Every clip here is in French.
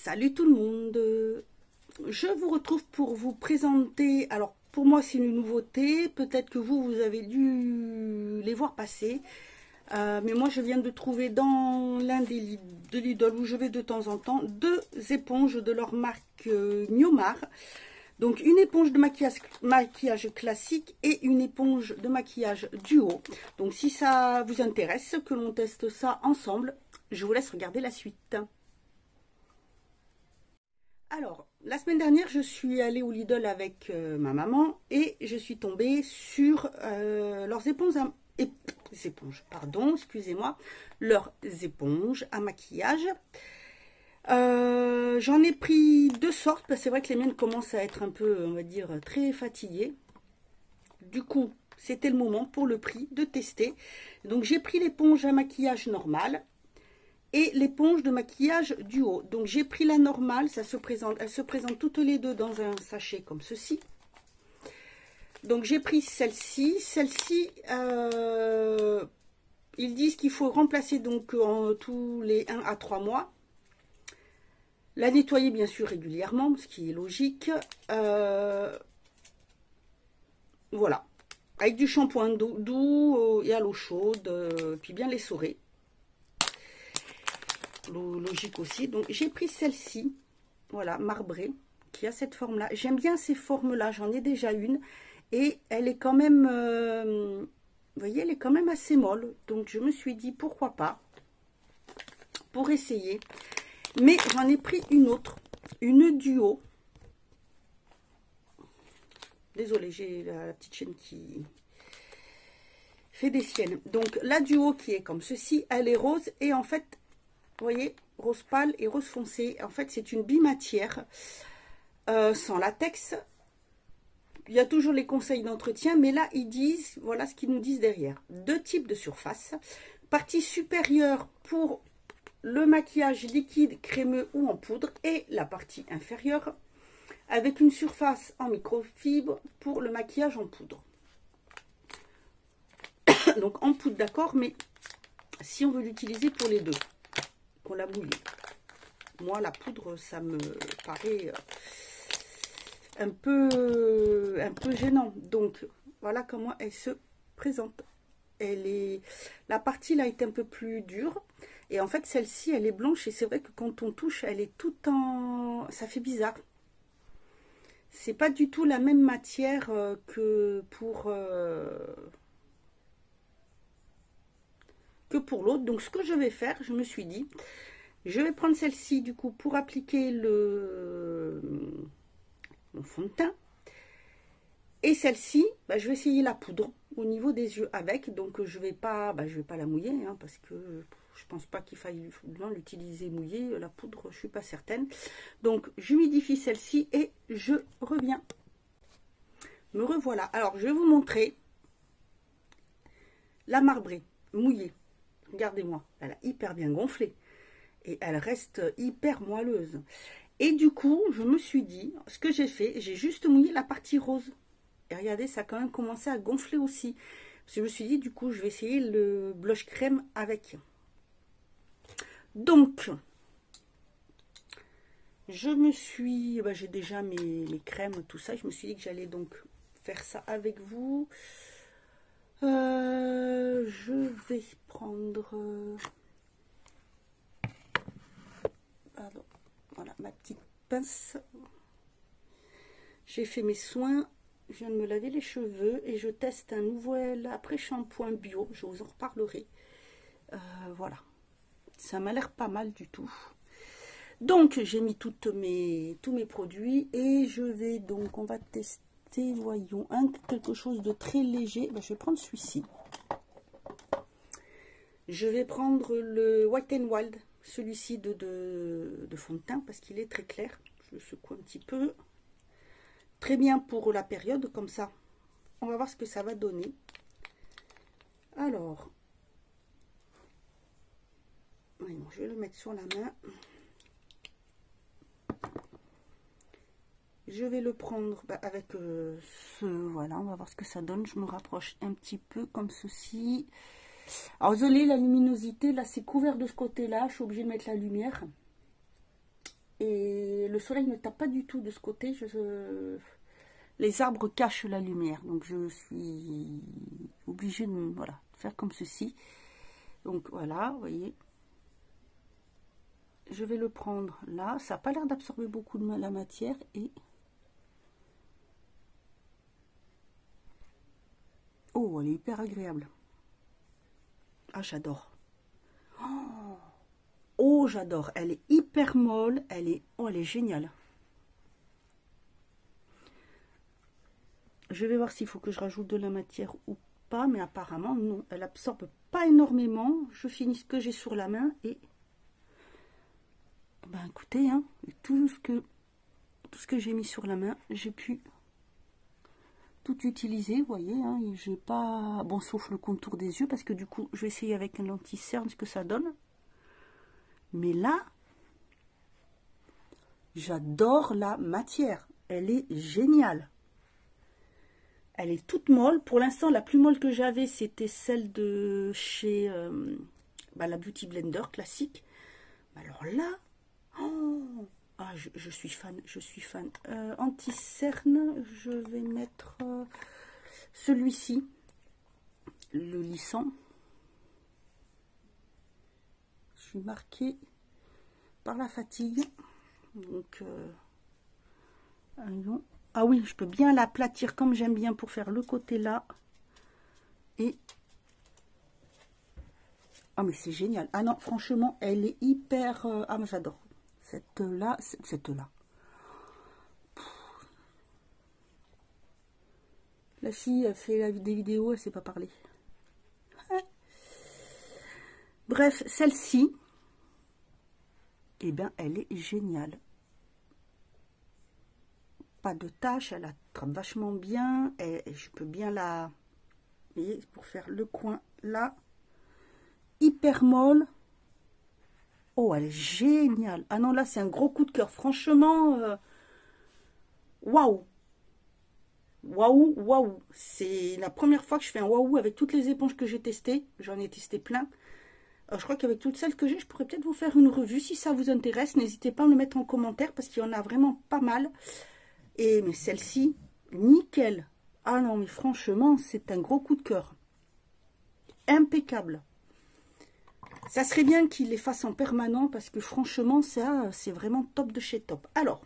Salut tout le monde, je vous retrouve pour vous présenter, alors pour moi c'est une nouveauté, peut-être que vous avez dû les voir passer, mais moi je viens de trouver dans l'un des lits de Lidl où je vais de temps en temps, deux éponges de leur marque Niomar. Donc une éponge de maquillage classique et une éponge de maquillage duo. Donc si ça vous intéresse que l'on teste ça ensemble, je vous laisse regarder la suite. Alors, la semaine dernière, je suis allée au Lidl avec ma maman et je suis tombée sur leurs éponges leurs éponges à maquillage. J'en ai pris deux sortes, parce que c'est vrai que les miennes commencent à être un peu, on va dire, très fatiguées. Du coup, c'était le moment pour le prix de tester. Donc, j'ai pris l'éponge à maquillage normale et l'éponge de maquillage duo. Donc j'ai pris la normale, elles se présentent toutes les deux dans un sachet comme ceci. Donc j'ai pris celle-ci. Celle-ci, ils disent qu'il faut remplacer donc en tous les 1 à 3 mois. La nettoyer bien sûr régulièrement, ce qui est logique. Voilà, avec du shampoing doux et à l'eau chaude, puis bien l'essorer. Logique aussi. Donc j'ai pris celle-ci, voilà, marbrée, qui a cette forme là. J'aime bien ces formes là, j'en ai déjà une et elle est quand même vous voyez, elle est quand même assez molle, donc je me suis dit pourquoi pas pour essayer. Mais j'en ai pris une autre, une duo. Désolée, j'ai la petite chaîne qui fait des siennes. Donc la duo qui est comme ceci, elle est rose et en fait, vous voyez, rose pâle et rose foncé. En fait, c'est une bimatière sans latex. Il y a toujours les conseils d'entretien, mais là, ils disent, voilà ce qu'ils nous disent derrière. Deux types de surface. Partie supérieure pour le maquillage liquide, crémeux ou en poudre. Et la partie inférieure avec une surface en microfibre pour le maquillage en poudre. Donc en poudre, d'accord, mais si on veut l'utiliser pour les deux. Qu'on l'a mouillé. Moi, la poudre, ça me paraît un peu gênant. Donc, voilà comment elle se présente. La partie là est un peu plus dure. Et en fait, celle-ci, elle est blanche. Et c'est vrai que quand on touche, elle est tout en... Ça fait bizarre. C'est pas du tout la même matière que pour l'autre. Donc ce que je vais faire, je me suis dit, je vais prendre celle-ci du coup pour appliquer mon fond de teint. Et celle-ci, je vais essayer la poudre au niveau des yeux avec. Donc je vais pas la mouiller hein, parce que je pense pas qu'il faille l'utiliser mouillée. La poudre, je suis pas certaine. Donc j'humidifie celle-ci et je reviens. Me revoilà. Alors je vais vous montrer la marbrée mouillée. Regardez-moi, elle a hyper bien gonflé et elle reste hyper moelleuse. Et du coup, je me suis dit, ce que j'ai fait, j'ai juste mouillé la partie rose. Et regardez, ça a quand même commencé à gonfler aussi. Parce que je me suis dit, du coup, je vais essayer le blush crème avec. Donc, je me suis, j'ai déjà mes crèmes, tout ça. Je me suis dit que j'allais donc faire ça avec vous. Je vais prendre pardon, voilà ma petite pince. J'ai fait mes soins, je viens de me laver les cheveux et je teste un nouvel après-shampoing bio, je vous en reparlerai. Voilà, ça m'a l'air pas mal du tout. Donc j'ai mis tous mes produits et je vais donc, on va tester. Voyons, quelque chose de très léger. Je vais prendre celui-ci. Je vais prendre le Wet n Wild, celui-ci de fond de teint, parce qu'il est très clair. Je le secoue un petit peu. Très bien pour la période, comme ça. On va voir ce que ça va donner. Alors, voyons, je vais le mettre sur la main. Je vais le prendre avec voilà, on va voir ce que ça donne. Je me rapproche un petit peu comme ceci. Alors, désolé, la luminosité, là, c'est couvert de ce côté-là. Je suis obligée de mettre la lumière. Et le soleil ne tape pas du tout de ce côté. Les arbres cachent la lumière. Donc je suis obligée de voilà, faire comme ceci. Donc voilà, vous voyez. Je vais le prendre là. Ça n'a pas l'air d'absorber beaucoup de la matière. Et oh, elle est hyper agréable. Ah, j'adore. Oh, j'adore. Elle est hyper molle. Oh, elle est géniale. Je vais voir s'il faut que je rajoute de la matière ou pas. Mais apparemment, non. Elle absorbe pas énormément. Je finis ce que j'ai sur la main. Et ben, écoutez, hein, tout ce que j'ai mis sur la main, j'ai pu tout utiliser, vous voyez, hein, j'ai pas, bon, sauf le contour des yeux, parce que du coup, je vais essayer avec un anti-cerne ce que ça donne. Mais là, j'adore la matière, elle est géniale. Elle est toute molle. Pour l'instant, la plus molle que j'avais, c'était celle de chez la Beauty Blender classique. Alors là, oh, ah, je suis fan, je suis fan. Anti-cerne, je vais mettre celui-ci, le lissant. Je suis marquée par la fatigue. Donc, allons. Ah oui, je peux bien l'aplatir comme j'aime bien pour faire le côté là. Et ah mais c'est génial. Ah non, franchement, elle est hyper... ah mais j'adore. Cette là. La fille a fait des vidéos, elle sait pas parler. Bref, celle-ci, eh bien, elle est géniale. Pas de tache, elle attrape vachement bien. Et je peux bien la... Vous voyez, pour faire le coin là. Hyper molle. Oh, elle est géniale. Ah non, là, c'est un gros coup de cœur. Franchement, waouh. Waouh, waouh. C'est la première fois que je fais un waouh avec toutes les éponges que j'ai testées. J'en ai testé plein. Je crois qu'avec toutes celles que j'ai, je pourrais peut-être vous faire une revue. Si ça vous intéresse, n'hésitez pas à me le mettre en commentaire parce qu'il y en a vraiment pas mal. Et mais celle-ci, nickel. Ah non, mais franchement, c'est un gros coup de cœur. Impeccable. Ça serait bien qu'il les fasse en permanent parce que franchement, ça, c'est vraiment top de chez top. Alors,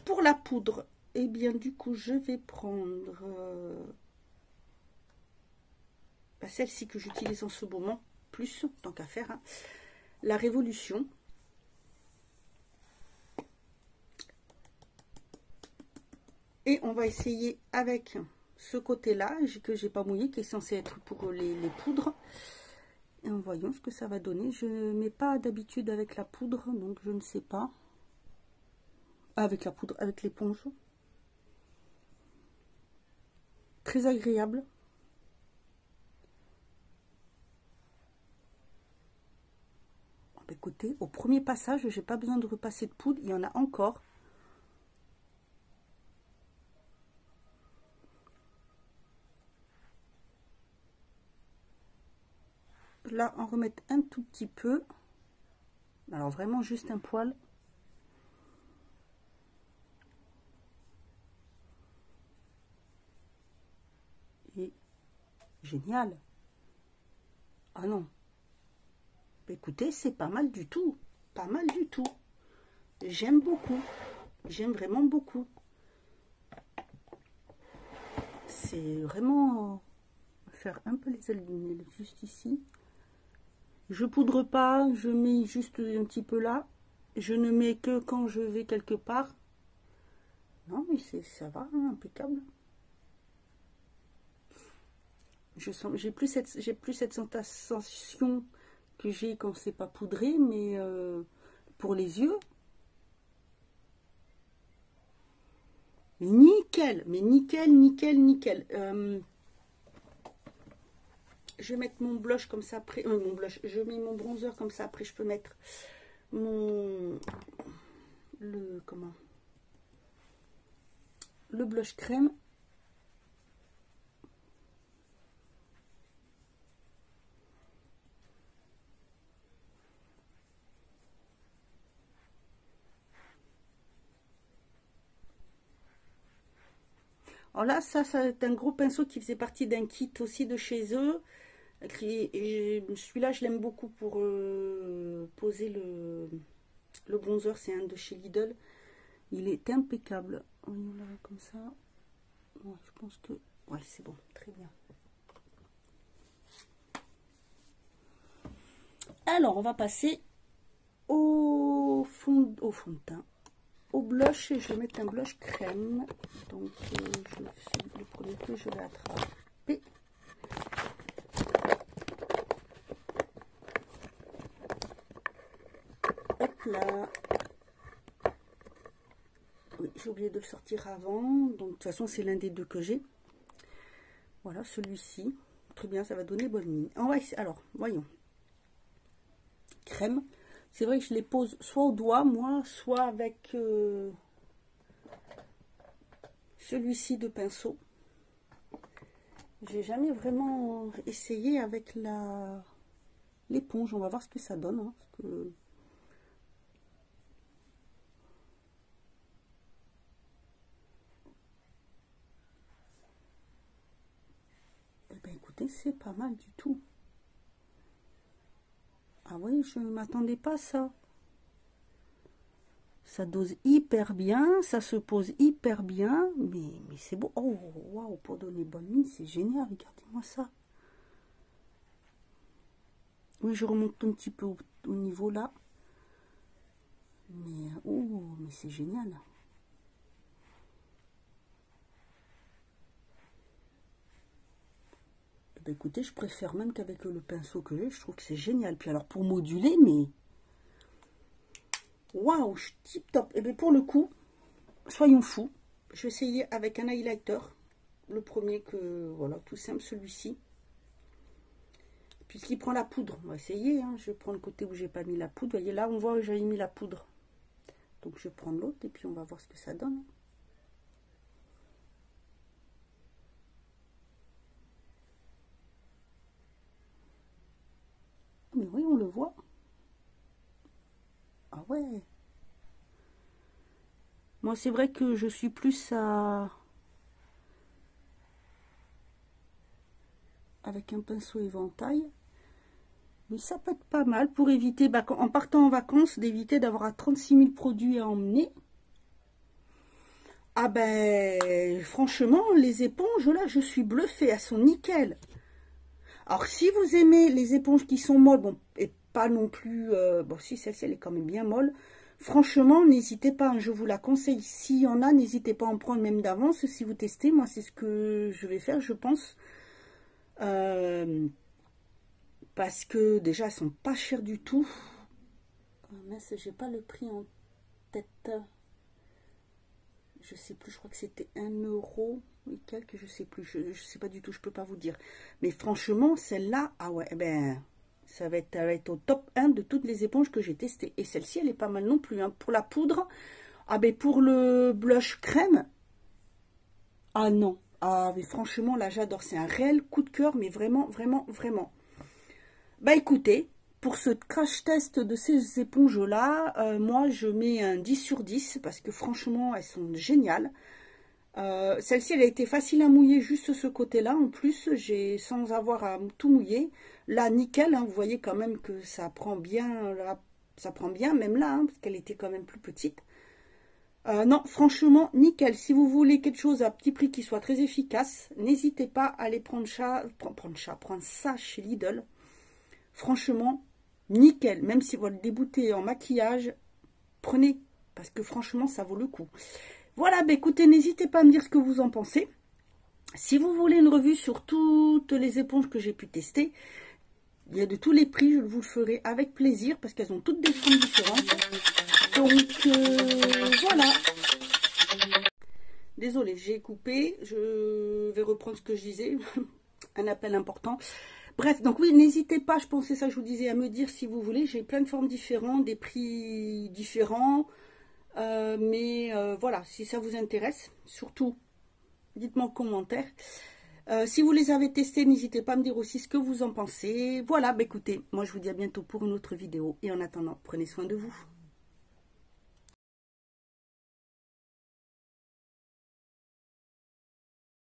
pour la poudre, eh bien, du coup, je vais prendre celle-ci que j'utilise en ce moment, plus, tant qu'à faire, hein, la Révolution. Et on va essayer avec ce côté-là, que j'ai pas mouillé, qui est censé être pour les poudres. Et en voyant ce que ça va donner. Je ne mets pas d'habitude avec la poudre, donc je ne sais pas. Avec la poudre, avec l'éponge. Très agréable. Écoutez, au premier passage, j'ai pas besoin de repasser de poudre, il y en a encore. Là, on remet un tout petit peu. Alors vraiment juste un poil. Et génial. Ah non. Écoutez, c'est pas mal du tout. Pas mal du tout. J'aime beaucoup. J'aime vraiment beaucoup. C'est vraiment... faire un peu les ailes juste ici. Je poudre pas, je mets juste un petit peu là. Je ne mets que quand je vais quelque part. Non, mais ça va, hein, impeccable. J'ai plus cette sensation que j'ai quand c'est pas poudré, mais pour les yeux, nickel, mais nickel, nickel, nickel. Je vais mettre mon blush comme ça après. Mon blush, je mets mon bronzer comme ça après. Je peux mettre le blush crème. Alors là, ça c'est un gros pinceau qui faisait partie d'un kit aussi de chez eux. Celui-là, je l'aime beaucoup pour poser le bronzer. C'est un de chez Lidl. Il est impeccable. Voyons là, comme ça. Ouais, je pense que... Ouais, c'est bon. Très bien. Alors, on va passer au fond de teint. Au blush, et je vais mettre un blush crème. Donc, le premier que je vais attraper. Hop là. Oui, j'ai oublié de le sortir avant. Donc, de toute façon, c'est l'un des deux que j'ai. Voilà, celui-ci. Très bien, ça va donner bonne mine. Alors, voyons. Crème. C'est vrai que je les pose soit au doigt, moi, soit avec celui-ci de pinceau. J'ai jamais vraiment essayé avec l'éponge. On va voir ce que ça donne. Hein, parce que... Eh bien, écoutez, c'est pas mal du tout. Ah oui, je ne m'attendais pas à ça. Ça dose hyper bien, ça se pose hyper bien, mais c'est beau. Oh, waouh, pour donner bonne mine, c'est génial, regardez-moi ça. Oui, je remonte un petit peu au niveau là. Mais, oh, mais c'est génial. Ben, écoutez, je préfère même qu'avec le pinceau que j'ai, je trouve que c'est génial. Puis alors, pour moduler, mais... Waouh, tip top. Et bien pour le coup, soyons fous. Je vais essayer avec un highlighter. Le premier que, voilà, tout simple, celui-ci. Puisqu'il prend la poudre. On va essayer, hein. Je prends le côté où j'ai pas mis la poudre. Vous voyez, là, on voit où j'ai mis la poudre. Donc, je prends l'autre et puis on va voir ce que ça donne. Mais oui, on le voit. Ah ouais. Moi, c'est vrai que je suis plus avec un pinceau éventail. Mais ça peut être pas mal pour éviter, en partant en vacances, d'éviter d'avoir à 36 000 produits à emmener. Ah ben, franchement, les éponges, là, je suis bluffée. Elles sont nickel. Alors, si vous aimez les éponges qui sont molles, bon, et pas non plus... bon, si, celle-ci, elle est quand même bien molle. Franchement, n'hésitez pas, hein, je vous la conseille. S'il y en a, n'hésitez pas à en prendre même d'avance. Si vous testez, moi, c'est ce que je vais faire, je pense. Parce que, déjà, elles sont pas chères du tout. Oh, mince, j'ai pas le prix en tête. Je sais plus, je crois que c'était 1 € et quelques, je sais plus, je sais pas du tout, je peux pas vous dire. Mais franchement, celle-là, ah ouais, ben, ça va être au top 1 de toutes les éponges que j'ai testées. Et celle-ci, elle est pas mal non plus. Hein. Pour la poudre, ah ben pour le blush crème, ah non, ah mais franchement, là j'adore, c'est un réel coup de cœur, mais vraiment, vraiment, vraiment. Bah écoutez, pour ce crash test de ces éponges-là, moi je mets un 10 sur 10 parce que franchement, elles sont géniales. Celle-ci, elle a été facile à mouiller, juste ce côté-là. En plus, j'ai sans avoir à tout mouiller. Là, nickel, hein, vous voyez quand même que ça prend bien, là, ça prend bien, même là, hein, parce qu'elle était quand même plus petite. Non, franchement, nickel. Si vous voulez quelque chose à petit prix qui soit très efficace, n'hésitez pas à aller prendre ça chez Lidl. Franchement, nickel. Même si vous le déboutez en maquillage, prenez, parce que franchement, ça vaut le coup. Voilà, bah écoutez, n'hésitez pas à me dire ce que vous en pensez. Si vous voulez une revue sur toutes les éponges que j'ai pu tester, il y a de tous les prix, je vous le ferai avec plaisir, parce qu'elles ont toutes des formes différentes. Donc, voilà. Désolée, j'ai coupé, je vais reprendre ce que je disais, un appel important. Bref, donc oui, n'hésitez pas, je pensais ça, je vous disais, à me dire si vous voulez, j'ai plein de formes différentes, des prix différents. Voilà, si ça vous intéresse, surtout, dites-moi en commentaire. Si vous les avez testés, n'hésitez pas à me dire aussi ce que vous en pensez. Voilà, bah écoutez, moi je vous dis à bientôt pour une autre vidéo. Et en attendant, prenez soin de vous.